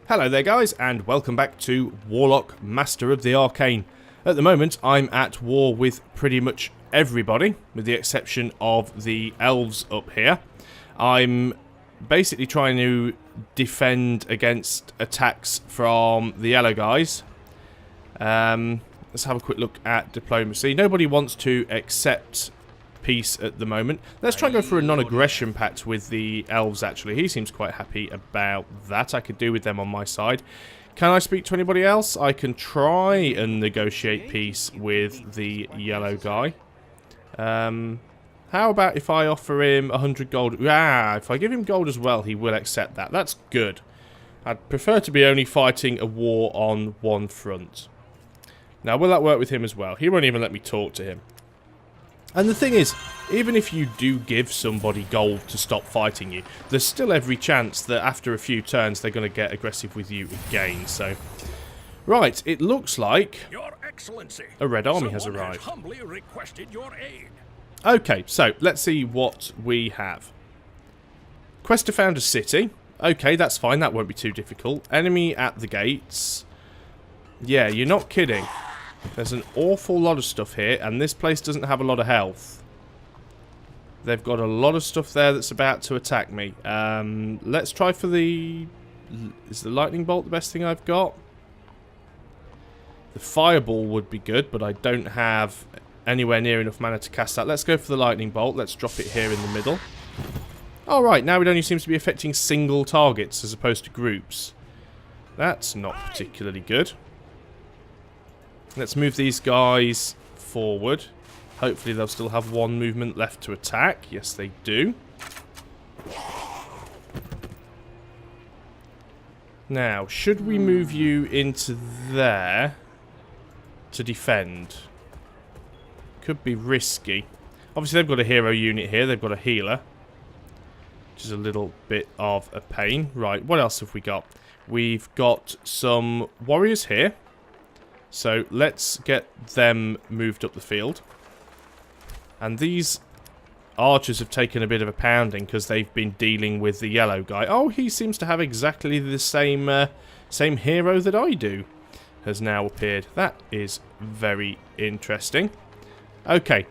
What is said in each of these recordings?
Hello there guys, and welcome back to Warlock, Master of the Arcane. At the moment, I'm at war with pretty much everybody, with the exception of the elves up here. I'm basically trying to defend against attacks from the yellow guys. Let's have a quick look at diplomacy. Nobody wants to accept peace at the moment. Let's try and go for a non-aggression pact with the elves, actually. He seems quite happy about that. I could do with them on my side. Can I speak to anybody else? I can try and negotiate peace with the yellow guy. How about if I offer him 100 gold? If I give him gold as well, he will accept that. That's good. I'd prefer to be only fighting a war on one front. Now, will that work with him as well? He won't even let me talk to him. And the thing is, even if you do give somebody gold to stop fighting you, there's still every chance that after a few turns they're going to get aggressive with you again. So, right, it looks like Your Excellency, a red army has arrived. Humbly requested your aid. Okay, so let's see what we have. Quest to found a city. Okay, that's fine. That won't be too difficult. Enemy at the gates. Yeah, you're not kidding. There's an awful lot of stuff here, and this place doesn't have a lot of health. They've got a lot of stuff there that's about to attack me. Let's try for the... Is the lightning bolt the best thing I've got? The fireball would be good, but I don't have anywhere near enough mana to cast that. Let's go for the lightning bolt. Let's drop it here in the middle. Alright, now it only seems to be affecting single targets as opposed to groups. That's not particularly good. Let's move these guys forward. Hopefully they'll still have one movement left to attack. Yes, they do. Now, should we move you into there to defend? Could be risky. Obviously, they've got a hero unit here. They've got a healer, which is a little bit of a pain. Right, what else have we got? We've got some warriors here. So let's get them moved up the field. And these archers have taken a bit of a pounding because they've been dealing with the yellow guy. Oh, he seems to have exactly the same same hero that I do. Has now appeared. That is very interesting. Okay.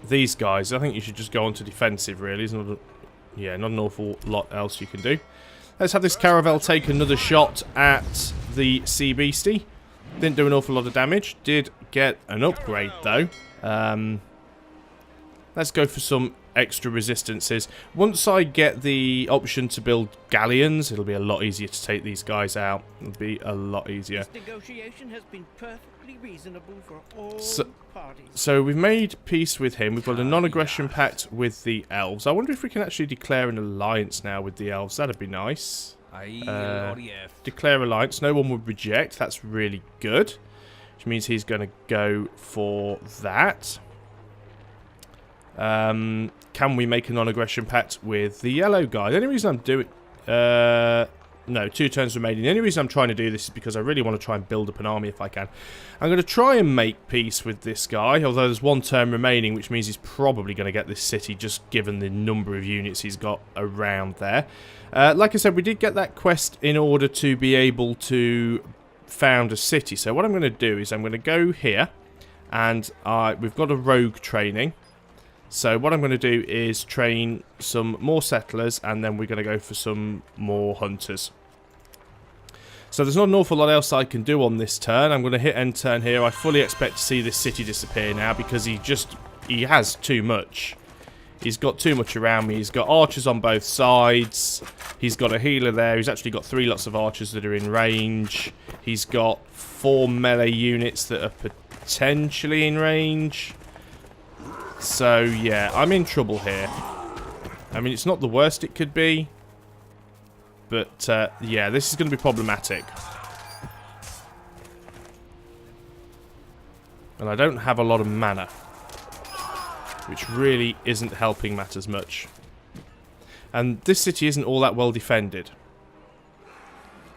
These guys, I think you should just go on to defensive, really. There's not an awful lot else you can do. Let's have this caravel take another shot at the sea beastie. Didn't do an awful lot of damage. Did get an upgrade, though. Let's go for some extra resistances. Once I get the option to build galleons, it'll be a lot easier to take these guys out. It'll be a lot easier. This negotiation has been perfectly reasonable for all parties. So we've made peace with him. We've got a non-aggression pact with the elves. I wonder if we can actually declare an alliance now with the elves. That'd be nice. Declare alliance. No one would reject. That's really good. Which means he's going to go for that. Can we make a non-aggression pact with the yellow guy? The only reason I'm doing... no, 2 turns remaining. The only reason I'm trying to do this is because I really want to try and build up an army if I can. I'm going to try and make peace with this guy, although there's 1 turn remaining, which means he's probably going to get this city, just given the number of units he's got around there. Like I said, we did get that quest in order to be able to found a city. So what I'm going to do is I'm going to go here, and we've got a rogue training. So what I'm going to do is train some more settlers, and then we're going to go for some more hunters. So there's not an awful lot else I can do on this turn. I'm going to hit end turn here. I fully expect to see this city disappear now because he has too much. He's got too much around me. He's got archers on both sides. He's got a healer there. He's actually got 3 lots of archers that are in range. He's got 4 melee units that are potentially in range. So, yeah, I'm in trouble here. I mean, it's not the worst it could be. But, yeah, this is going to be problematic. And I don't have a lot of mana, which really isn't helping matters much. And this city isn't all that well defended.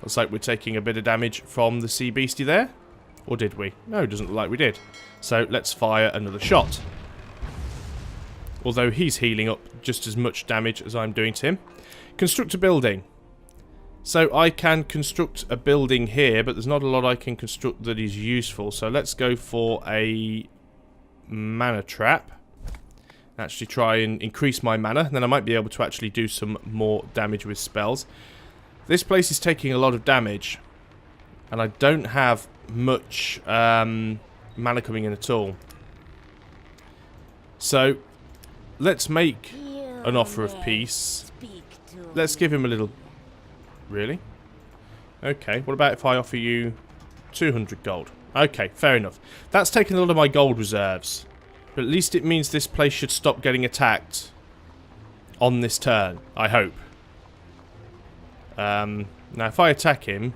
Looks like we're taking a bit of damage from the sea beastie there. Or did we? No, it doesn't look like we did. So, let's fire another shot. Although he's healing up just as much damage as I'm doing to him. Construct a building. So I can construct a building here, but there's not a lot I can construct that is useful. So let's go for a mana trap. Actually try and increase my mana, and then I might be able to actually do some more damage with spells. This place is taking a lot of damage, and I don't have much mana coming in at all. So let's make an offer of peace. Let's give him a little... Really? Okay, what about if I offer you 200 gold? Okay, fair enough. That's taken a lot of my gold reserves. But at least it means this place should stop getting attacked on this turn, I hope. Now, if I attack him...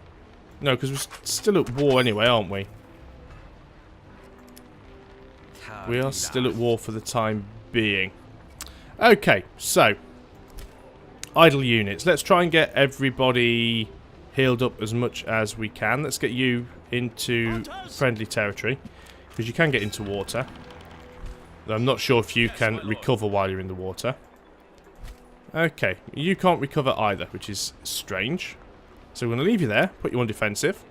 No, because we're still at war anyway, aren't we? We are still at war for the time being. Okay, so... Idle units. Let's try and get everybody healed up as much as we can. Let's get you into friendly territory, because you can get into water. I'm not sure if you can recover while you're in the water. Okay, you can't recover either, which is strange. So we're going to leave you there, put you on defensive.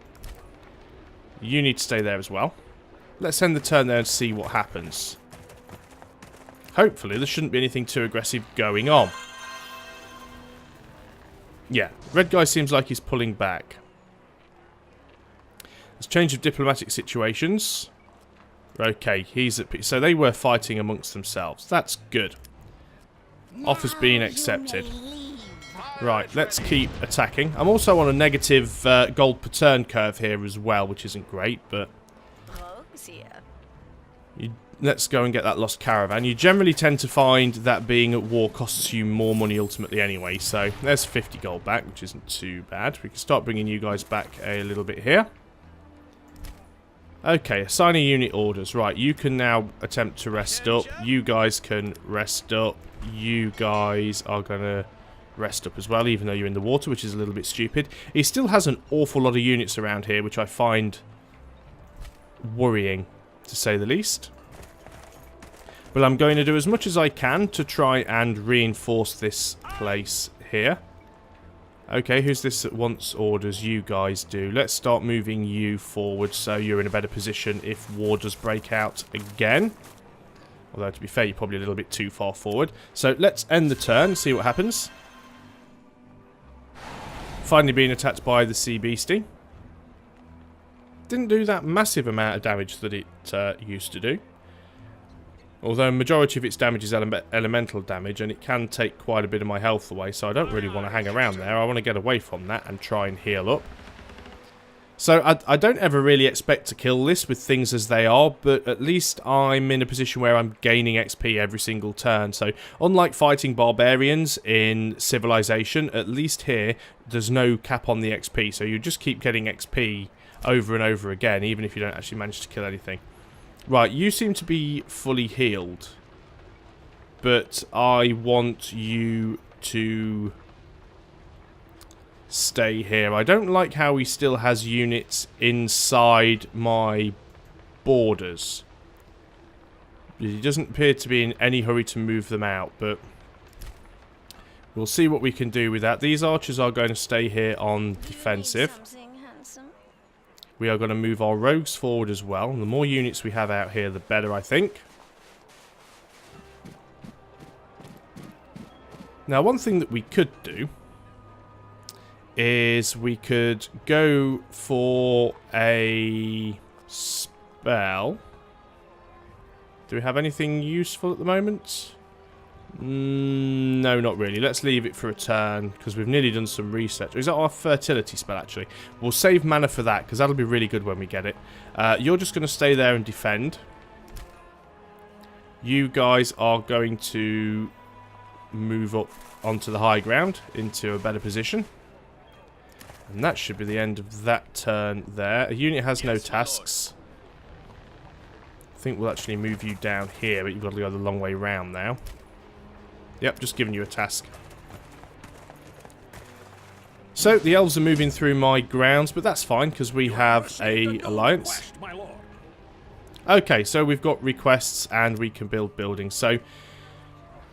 You need to stay there as well. Let's end the turn there and see what happens. Hopefully there shouldn't be anything too aggressive going on. Yeah, red guy seems like he's pulling back. There's change of diplomatic situations. Okay, he's at peace. So they were fighting amongst themselves. That's good. Offer's being accepted. Right, let's keep attacking. I'm also on a negative gold per turn curve here as well, which isn't great, but... Let's go and get that lost caravan. You generally tend to find that being at war costs you more money ultimately anyway, so there's 50 gold back, which isn't too bad. We can start bringing you guys back a little bit here. Okay, assigning unit orders. Right, you can now attempt to rest up. You guys can rest up. You guys are going to rest up as well, even though you're in the water, which is a little bit stupid. He still has an awful lot of units around here, which I find worrying, to say the least. Well, I'm going to do as much as I can to try and reinforce this place here. Okay, who's this that wants orders? You guys do. Let's start moving you forward so you're in a better position if war does break out again. Although, to be fair, you're probably a little bit too far forward. So, let's end the turn, see what happens. Finally being attacked by the sea beastie. Didn't do that massive amount of damage that it used to do. Although majority of its damage is elemental damage, and it can take quite a bit of my health away, so I don't really want to hang around there. I want to get away from that and try and heal up. So I don't ever really expect to kill this with things as they are, but at least I'm in a position where I'm gaining XP every single turn. So unlike fighting barbarians in Civilization, at least here there's no cap on the XP, so you just keep getting XP over and over again, even if you don't actually manage to kill anything. Right, you seem to be fully healed, but I want you to stay here. I don't like how he still has units inside my borders. He doesn't appear to be in any hurry to move them out, but we'll see what we can do with that. These archers are going to stay here on defensive. We are going to move our rogues forward as well. And the more units we have out here, the better, I think. Now, one thing that we could do is we could go for a spell. Do we have anything useful at the moment? No, not really. Let's leave it for a turn, because we've nearly done some research. Is that our fertility spell, actually? We'll save mana for that, because that'll be really good when we get it. You're just going to stay there and defend. You guys are going to move up onto the high ground, into a better position. And that should be the end of that turn there. A unit has no tasks. I think we'll actually move you down here, but you've got to go the long way round now. Yep, just giving you a task. So, the elves are moving through my grounds, but that's fine, because we have a alliance. Okay, so we've got requests, and we can build buildings. So,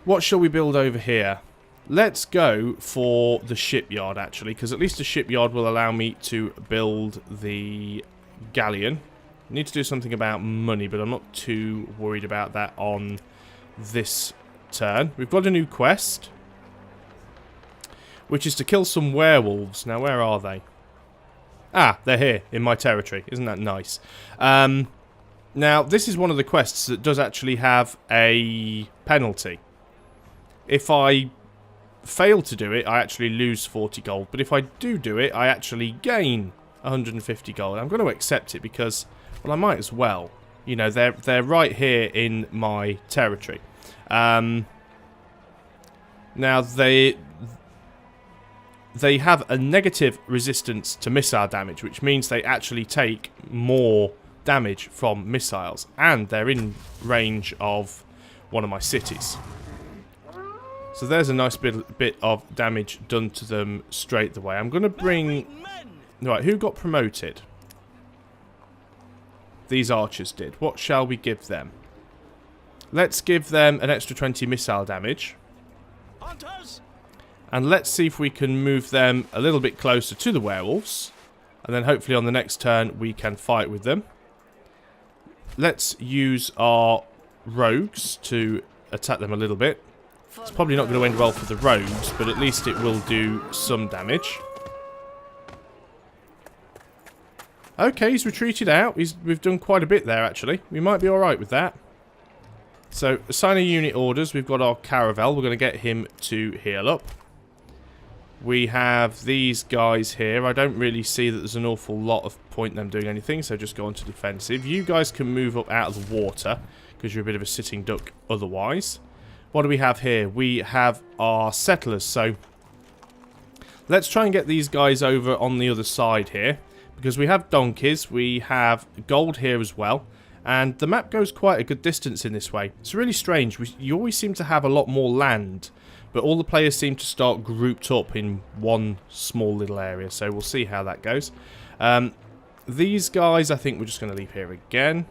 what shall we build over here? Let's go for the shipyard, actually, because at least the shipyard will allow me to build the galleon. Need to do something about money, but I'm not too worried about that on this turn. We've got a new quest, which is to kill some werewolves. Now, where are they? Ah, they're here, in my territory. Isn't that nice? Now, this is one of the quests that does actually have a penalty. If I fail to do it, I actually lose 40 gold. But if I do it, I actually gain 150 gold. I'm going to accept it because, well, I might as well. You know, they're right here in my territory. Now, they have a negative resistance to missile damage, which means they actually take more damage from missiles. And they're in range of one of my cities. So there's a nice bit of damage done to them straight away. I'm going to bring... Right, who got promoted? These archers did. What shall we give them? Let's give them an extra 20 missile damage. And let's see if we can move them a little bit closer to the werewolves. And then hopefully on the next turn we can fight with them. Let's use our rogues to attack them a little bit. It's probably not going to end well for the rogues, but at least it will do some damage. Okay, he's retreated out. We've done quite a bit there, actually. We might be alright with that. So, assigning unit orders. We've got our Caravel. We're going to get him to heal up. We have these guys here. I don't really see that there's an awful lot of point in them doing anything, so just go on to defensive. You guys can move up out of the water, because you're a bit of a sitting duck otherwise. What do we have here? We have our settlers, so let's try and get these guys over on the other side here, because we have donkeys, we have gold here as well, and the map goes quite a good distance in this way. It's really strange. You always seem to have a lot more land, but all the players seem to start grouped up in one small little area, so we'll see how that goes. These guys, I think we're just going to leave here again.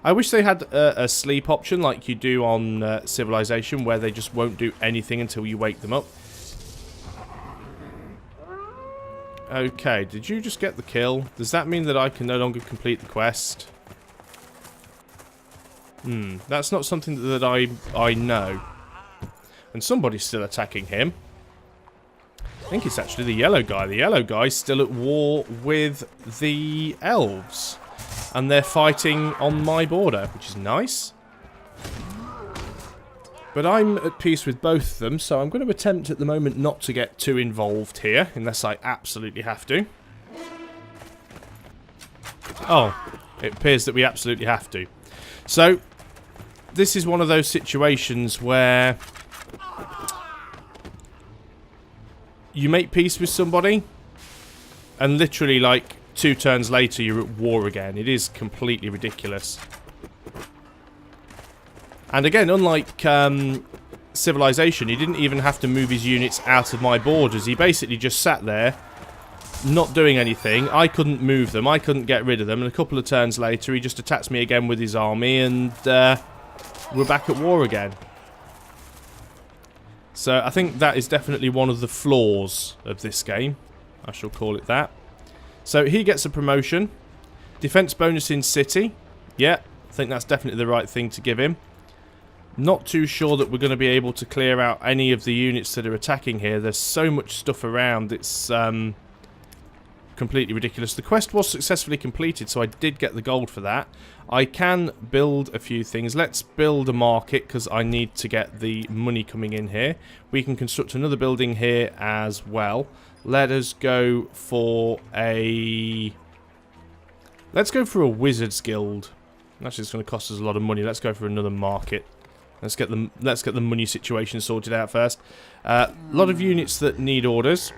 I wish they had a sleep option like you do on Civilization, where they just won't do anything until you wake them up. Okay, did you just get the kill? Does that mean that I can no longer complete the quest? That's not something that I know. And somebody's still attacking him. I think it's actually the yellow guy. The yellow guy's still at war with the elves. And they're fighting on my border, which is nice. But I'm at peace with both of them, so I'm going to attempt at the moment not to get too involved here, unless I absolutely have to. Oh, it appears that we absolutely have to. So, this is one of those situations where you make peace with somebody, and literally, like, 2 turns later, you're at war again. It is completely ridiculous. And again, unlike Civilization, he didn't even have to move his units out of my borders. He basically just sat there, not doing anything. I couldn't move them. I couldn't get rid of them. And a couple of turns later, he just attacks me again with his army, and we're back at war again. So I think that is definitely one of the flaws of this game. I shall call it that. So he gets a promotion. Defense bonus in city. Yeah, I think that's definitely the right thing to give him. Not too sure that we're going to be able to clear out any of the units that are attacking here. There's so much stuff around. It's completely ridiculous. The quest was successfully completed, so I did get the gold for that. I can build a few things. Let's build a market, because I need to get the money coming in here. We can construct another building here as well. Let us go for a... Let's go for a Wizard's Guild. Actually, it's going to cost us a lot of money. Let's go for another market. Let's get the money situation sorted out first. A lot of units that need orders.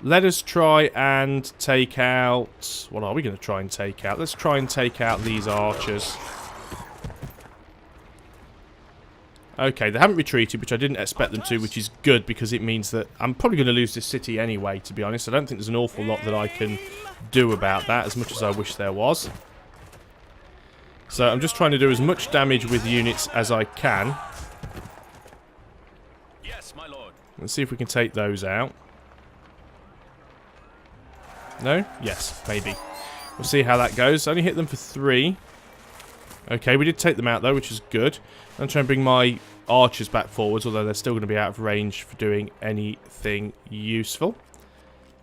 Let us try and take out... What are we going to try and take out? Let's try and take out these archers. Okay, they haven't retreated, which I didn't expect them to, which is good, because it means that I'm probably going to lose this city anyway, to be honest. I don't think there's an awful lot that I can do about that, as much as I wish there was. So I'm just trying to do as much damage with units as I can. Let's see if we can take those out. No? Yes, maybe. We'll see how that goes. Only hit them for 3. Okay, we did take them out though, which is good. I'm trying to bring my archers back forwards, although they're still going to be out of range for doing anything useful.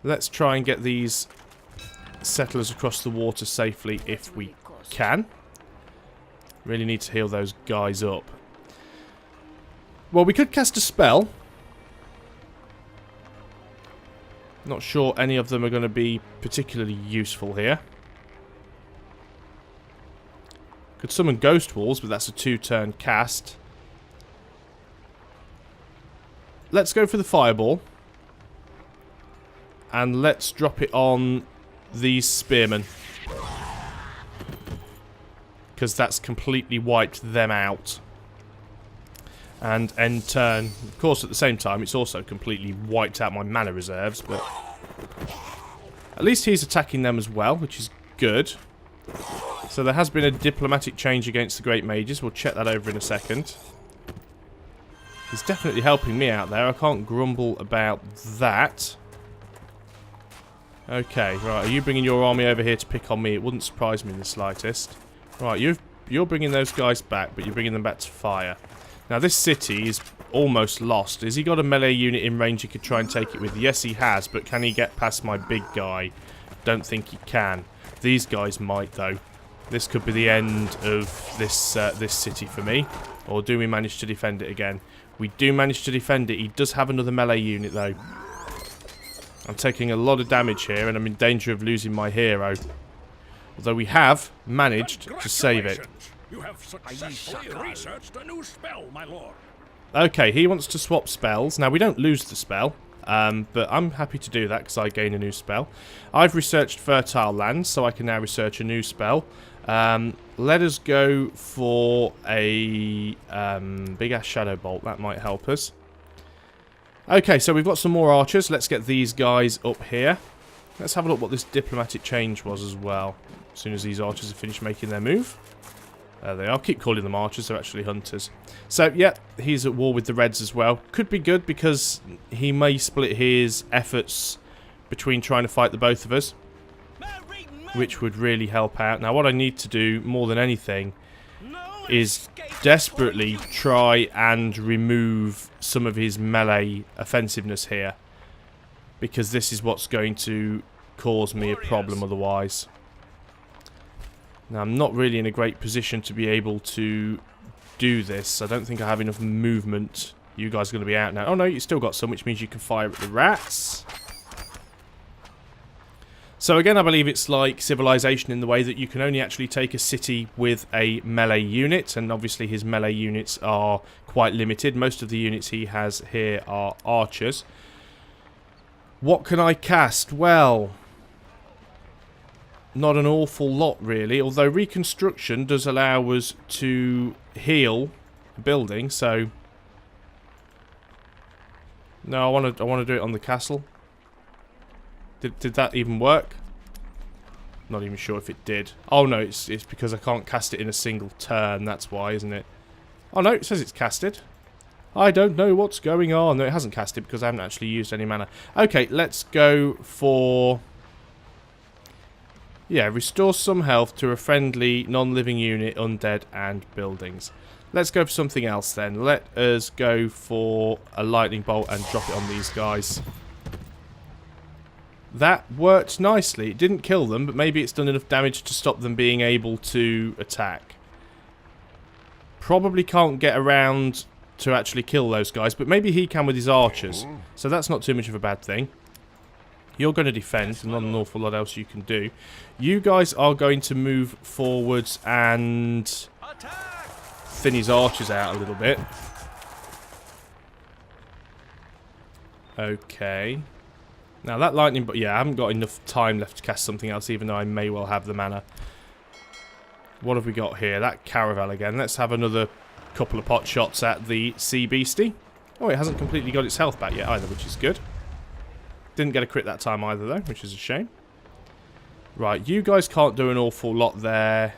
Let's try and get these settlers across the water safely if we can. Really need to heal those guys up. Well, we could cast a spell. Not sure any of them are going to be particularly useful here. Could summon ghost walls, but that's a 2-turn cast. Let's go for the fireball. And let's drop it on these spearmen. Because that's completely wiped them out. And end turn. Of course, at the same time, it's also completely wiped out my mana reserves, but at least he's attacking them as well, which is good. So there has been a diplomatic change against the Great Mages. We'll check that over in a second. He's definitely helping me out there. I can't grumble about that. Okay, right. Are you bringing your army over here to pick on me? It wouldn't surprise me in the slightest. Right, you're bringing those guys back, but you're bringing them back to fire. Now, this city is almost lost. Has he got a melee unit in range he could try and take it with? Yes, he has, but can he get past my big guy? Don't think he can. These guys might, though. This could be the end of this this city for me. Or do we manage to defend it again? We do manage to defend it. He does have another melee unit, though. I'm taking a lot of damage here, and I'm in danger of losing my hero. Although we have managed to save it. You have successfully researched a new spell, my lord. Okay, he wants to swap spells. Now, we don't lose the spell, but I'm happy to do that because I gain a new spell. I've researched fertile lands, so I can now research a new spell. Let us go for a big-ass shadow bolt. That might help us. Okay, so we've got some more archers. Let's get these guys up here. Let's have a look what this diplomatic change was as well. As soon as these archers have finished making their move. There they are. Keep calling them archers. They're actually hunters. So, yeah, he's at war with the Reds as well. Could be good because he may split his efforts between trying to fight the both of us. Which would really help out. Now, what I need to do more than anything is desperately try and remove some of his melee offensiveness here. Because this is what's going to cause me a problem otherwise. Now, I'm not really in a great position to be able to do this. I don't think I have enough movement. You guys are going to be out now. Oh, no, you still got some, which means you can fire at the rats. So, again, I believe it's like Civilization in the way that you can only actually take a city with a melee unit. And obviously, his melee units are quite limited. Most of the units he has here are archers. What can I cast? Well, not an awful lot, really. Although Reconstruction does allow us to heal a building, so... No, I want to do it on the castle. Did that even work? Not even sure if it did. Oh, no, it's because I can't cast it in a single turn. That's why, isn't it? Oh, no, it says it's casted. I don't know what's going on. No, it hasn't casted because I haven't actually used any mana. Okay, let's go for... Yeah, restore some health to a friendly, non-living unit, undead, and buildings. Let's go for something else then. Let us go for a lightning bolt and drop it on these guys. That worked nicely. It didn't kill them, but maybe it's done enough damage to stop them being able to attack. Probably can't get around to actually kill those guys, but maybe he can with his archers. So that's not too much of a bad thing. You're going to defend, and not an awful lot else you can do. You guys are going to move forwards and thin his archers out a little bit. Okay. Now that lightning, but yeah, I haven't got enough time left to cast something else, even though I may well have the mana. What have we got here? That caravel again. Let's have another couple of pot shots at the sea beastie. Oh, it hasn't completely got its health back yet either, which is good. Didn't get a crit that time either, though, which is a shame. Right, you guys can't do an awful lot there.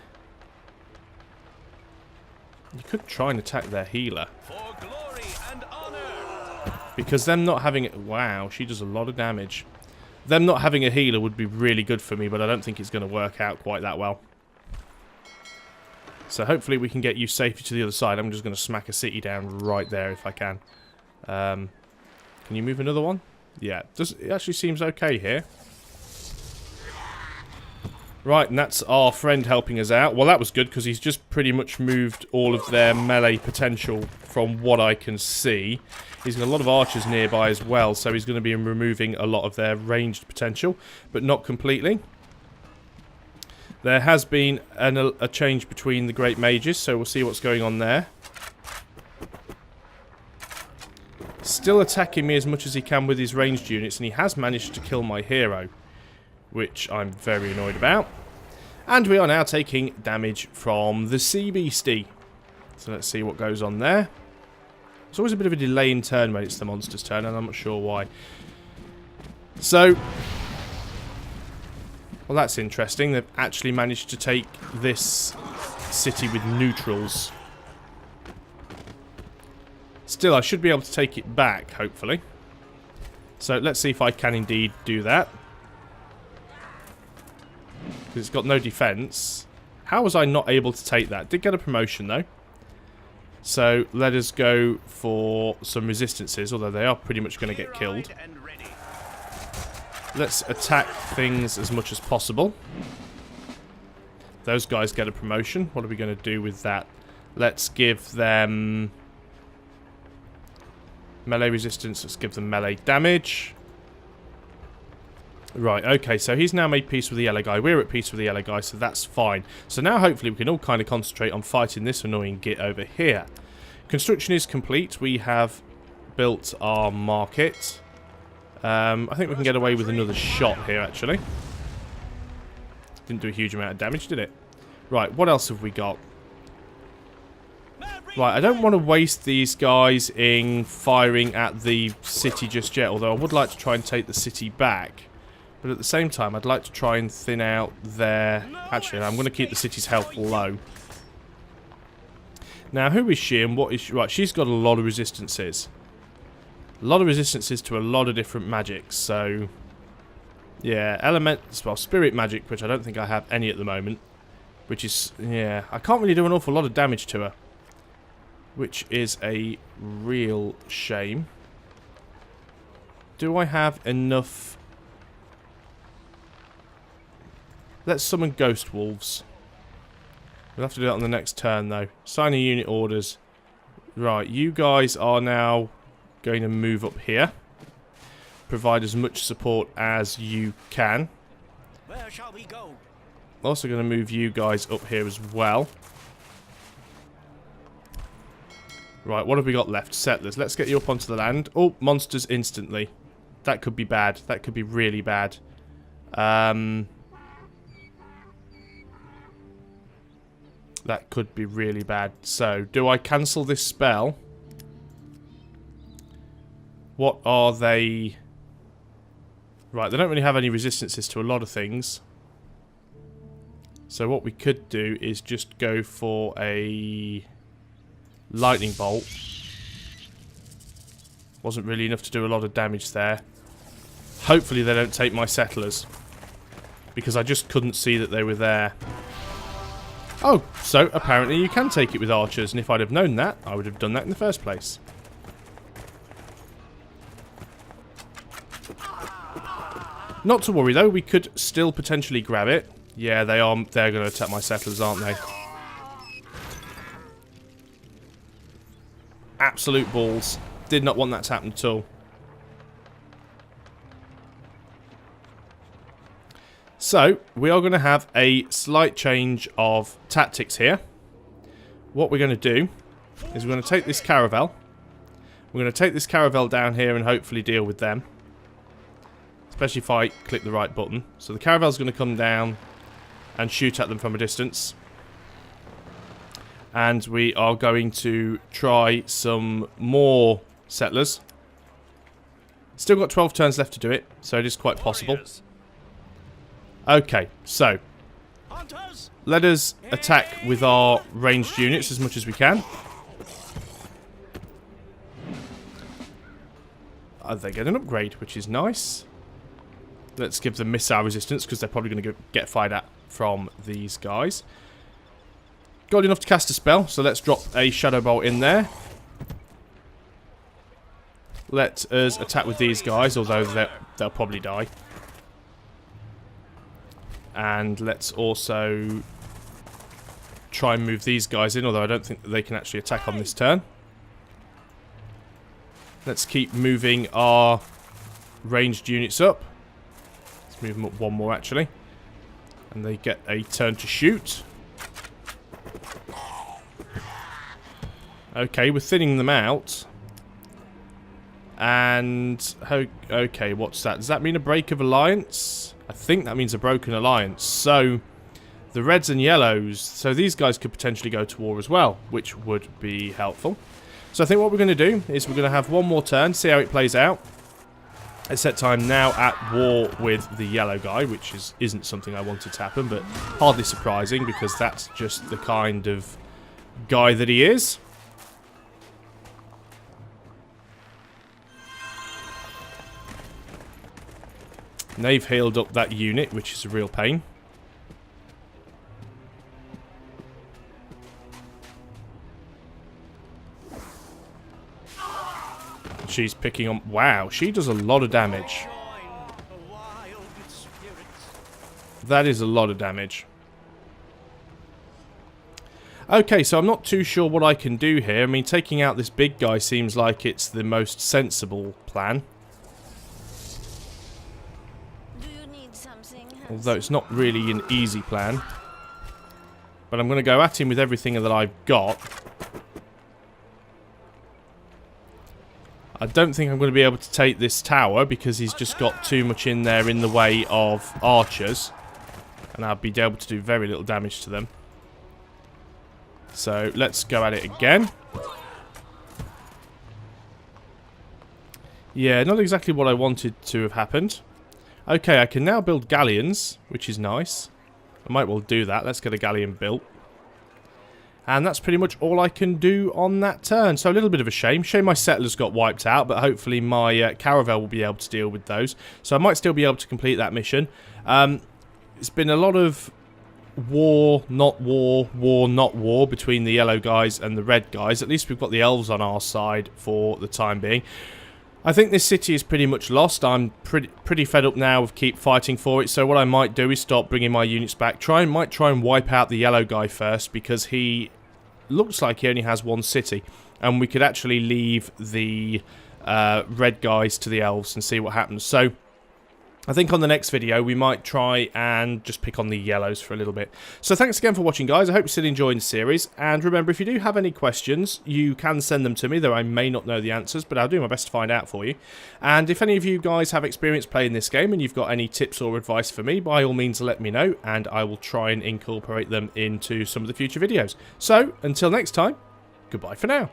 You could try and attack their healer. For glory and honor. Because them not having it... Wow, she does a lot of damage. Them not having a healer would be really good for me, but I don't think it's going to work out quite that well. So hopefully we can get you safely to the other side. I'm just going to smack a city down right there if I can. Can you move another one? Yeah, it actually seems okay here. Right, and that's our friend helping us out. Well, that was good, because he's just pretty much moved all of their melee potential from what I can see. He's got a lot of archers nearby as well, so he's going to be removing a lot of their ranged potential, but not completely. There has been a change between the Great Mages, so we'll see what's going on there. Still attacking me as much as he can with his ranged units, and he has managed to kill my hero, which I'm very annoyed about. And we are now taking damage from the Sea Beastie. So let's see what goes on there. There's always a bit of a delay in turn when it's the monster's turn, and I'm not sure why. So, well, that's interesting. They've actually managed to take this city with neutrals. Still, I should be able to take it back, hopefully. So let's see if I can indeed do that. Because it's got no defense. How was I not able to take that? Did get a promotion, though. So let us go for some resistances, although they are pretty much going to get killed. Let's attack things as much as possible. Those guys get a promotion. What are we going to do with that? Let's give them melee resistance. Let's give them melee damage. Right, okay, so he's now made peace with the yellow guy. We're at peace with the yellow guy, so that's fine. So now hopefully we can all kind of concentrate on fighting this annoying git over here. Construction is complete. We have built our market. I think we can get away with another shot here, actually. Didn't do a huge amount of damage, did it? Right, what else have we got? Right, I don't want to waste these guys in firing at the city just yet, although I would like to try and take the city back. But at the same time, I'd like to try and thin out their... Actually, I'm going to keep the city's health low. Now, who is she and what is she? Right, she's got a lot of resistances. A lot of resistances to a lot of different magics, so... Yeah, elements... Well, spirit magic, which I don't think I have any at the moment. Which is... Yeah, I can't really do an awful lot of damage to her. Which is a real shame. Do I have enough... Let's summon Ghost Wolves. We'll have to do that on the next turn, though. Signing unit orders. Right, you guys are now going to move up here. Provide as much support as you can. Where shall we go? Also going to move you guys up here as well. Right, what have we got left? Settlers. Let's get you up onto the land. Oh, monsters instantly. That could be bad. That could be really bad. That could be really bad. So, do I cancel this spell? What are they? Right, they don't really have any resistances to a lot of things. So what we could do is just go for a lightning bolt. Wasn't really enough to do a lot of damage there. Hopefully they don't take my settlers, because I just couldn't see that they were there. Oh, so apparently you can take it with archers, and if I'd have known that, I would have done that in the first place. Not to worry though, we could still potentially grab it. Yeah, they're going to attack my settlers, aren't they? Absolute balls. Did not want that to happen at all. So, we are going to have a slight change of tactics here. What we're going to do is we're going to take this caravel. We're going to take this caravel down here and hopefully deal with them. Especially if I click the right button. So the caravel's going to come down and shoot at them from a distance. And we are going to try some more settlers. Still got 12 turns left to do it, so it is quite possible. Okay, so let us attack with our ranged units as much as we can. they get an upgrade, which is nice. Let's give them missile resistance, because they're probably going to get fired at from these guys. Got enough to cast a spell, so let's drop a Shadow Bolt in there. Let us attack with these guys, although they'll probably die. And let's also try and move these guys in, although I don't think that they can actually attack on this turn. Let's keep moving our ranged units up. Let's move them up one more, actually. And they get a turn to shoot. Okay, we're thinning them out. And, okay, what's that? Does that mean a break of alliance? I think that means a broken alliance. So, the reds and yellows, so these guys could potentially go to war as well, which would be helpful. So I think what we're going to do is we're going to have one more turn, see how it plays out. It's set time now at war with the yellow guy, which isn't something I wanted to happen, but hardly surprising because that's just the kind of guy that he is. And they've healed up that unit, which is a real pain. She's picking on... Wow, she does a lot of damage. That is a lot of damage. Okay, so I'm not too sure what I can do here. I mean, taking out this big guy seems like it's the most sensible plan. Although it's not really an easy plan. But I'm going to go at him with everything that I've got. I don't think I'm going to be able to take this tower because he's just got too much in there in the way of archers. And I'll be able to do very little damage to them. So let's go at it again. Yeah, not exactly what I wanted to have happened. Okay, I can now build galleons, which is nice. I might well do that. Let's get a galleon built. And that's pretty much all I can do on that turn. So a little bit of a shame. Shame my settlers got wiped out, but hopefully my caravel will be able to deal with those. So I might still be able to complete that mission. It's been a lot of war, not war, war, not war between the yellow guys and the red guys. At least we've got the elves on our side for the time being. I think this city is pretty much lost. I'm pretty fed up now of keep fighting for it. So what I might do is start bringing my units back. Might try and wipe out the yellow guy first because he looks like he only has one city. And we could actually leave the red guys to the elves and see what happens. So I think on the next video we might try and just pick on the yellows for a little bit. So thanks again for watching, guys. I hope you're still enjoying the series. And remember, if you do have any questions, you can send them to me, though I may not know the answers, but I'll do my best to find out for you. And if any of you guys have experience playing this game and you've got any tips or advice for me, by all means let me know, and I will try and incorporate them into some of the future videos. So, until next time, goodbye for now.